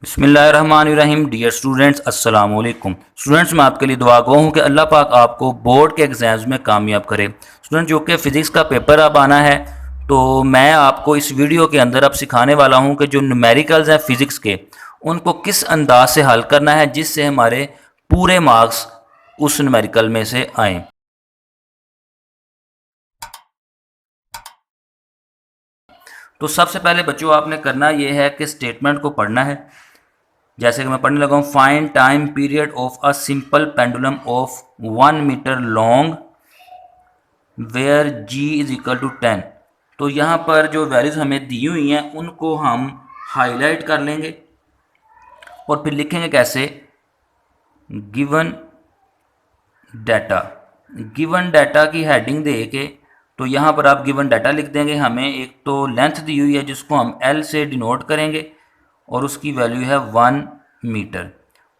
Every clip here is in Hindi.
बिस्मिल्लाहिर्रहमानिर्रहीम। डियर स्टूडेंट्स, अस्सलाम वालेकुम। स्टूडेंट्स, मैं आपके लिए दुआ गो हूँ कि अल्लाह पाक आपको बोर्ड के एग्ज़ाम्स में कामयाब करे। स्टूडेंट, जो कि फ़िज़िक्स का पेपर अब आना है, तो मैं आपको इस वीडियो के अंदर अब सिखाने वाला हूँ कि जो न्यूमेरिकल्स हैं फ़िज़िक्स के, उनको किस अंदाज से हल करना है जिससे हमारे पूरे मार्क्स उस न्यूमेरिकल में से आएँ। तो सबसे पहले बच्चों आपने करना ये है कि स्टेटमेंट को पढ़ना है। जैसे कि मैं पढ़ने लगा हूँ, find time period of a simple pendulum of 1 metre long where g is equal to 10। तो यहाँ पर जो वैल्यूज़ हमें दी हुई हैं उनको हम हाईलाइट कर लेंगे और फिर लिखेंगे कैसे, गिवन डाटा। गिवन डाटा की हेडिंग दे के तो यहाँ पर आप गिवन डाटा लिख देंगे। हमें एक तो लेंथ दी हुई है जिसको हम एल से डिनोट करेंगे और उसकी वैल्यू है 1 मीटर।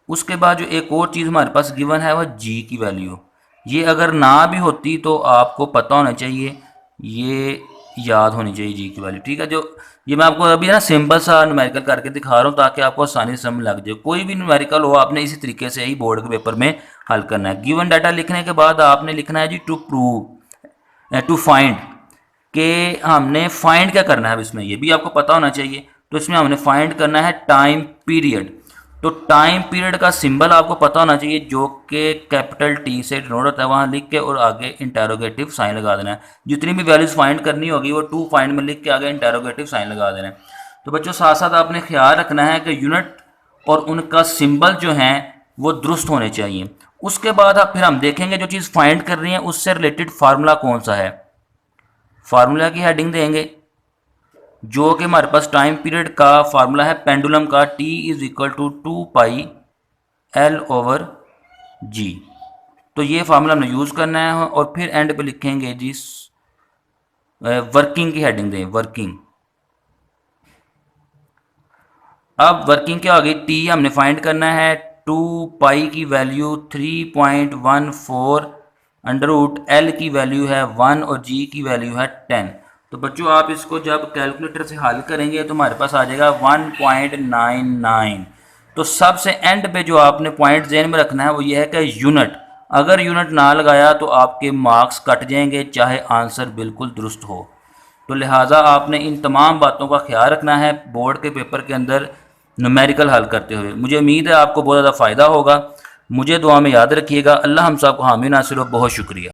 उसके बाद जो एक और चीज़ हमारे पास गिवन है वह जी की वैल्यू। ये अगर ना भी होती तो आपको पता होना चाहिए, ये याद होनी चाहिए जी की वैल्यू। ठीक है, जो ये मैं आपको अभी ना सिंपल सा न्यूमेरिकल करके दिखा रहा हूँ ताकि आपको आसानी से समझ लग जाए। कोई भी न्यूमेरिकल हो आपने इसी तरीके से ही बोर्ड के पेपर में हल करना है। गिवन डाटा लिखने के बाद आपने लिखना है जी टू फाइंड, कि हमने फाइंड क्या करना है इसमें, ये भी आपको पता होना चाहिए। तो इसमें हमने फाइंड करना है टाइम पीरियड। तो टाइम पीरियड का सिंबल आपको पता होना चाहिए जो कि कैपिटल टी से डिनोट होता है, वहाँ लिख के और आगे इंटेरोगेटिव साइन लगा देना है। जितनी भी वैल्यूज फाइंड करनी होगी वो टू फाइंड में लिख के आगे इंटेरोगेटिव साइन लगा देना है। तो बच्चों साथ साथ आपने ख्याल रखना है कि यूनिट और उनका सिंबल जो हैं वो दुरुस्त होने चाहिए। उसके बाद फिर हम देखेंगे जो चीज़ फाइंड कर रही है उससे रिलेटेड फार्मूला कौन सा है। फार्मूला की हेडिंग देंगे जो कि हमारे पास टाइम पीरियड का फार्मूला है पेंडुलम का, T is equal to 2πL/G। तो ये फार्मूला हमने यूज़ करना है और फिर एंड पे लिखेंगे जी वर्किंग की हेडिंग दें, वर्किंग। अब वर्किंग क्या होगी, T हमने फाइंड करना है, 2π की वैल्यू 3.14, अंडर रूट L की वैल्यू है 1 और G की वैल्यू है 10। तो बच्चों आप इसको जब कैलकुलेटर से हल करेंगे तो हमारे पास आ जाएगा 1.99। तो सबसे एंड पे जो आपने पॉइंट ज़हन में रखना है वो ये है कि यूनिट, अगर यूनिट ना लगाया तो आपके मार्क्स कट जाएंगे चाहे आंसर बिल्कुल दुरुस्त हो। तो लिहाजा आपने इन तमाम बातों का ख्याल रखना है बोर्ड के पेपर के अंदर न्यूमेरिकल हल करते हुए। मुझे उम्मीद है आपको बहुत ज़्यादा फ़ायदा होगा। मुझे दुआ में याद रखिएगा। अल्लाह हम सब को हामी नासिर हो। बहुत शुक्रिया।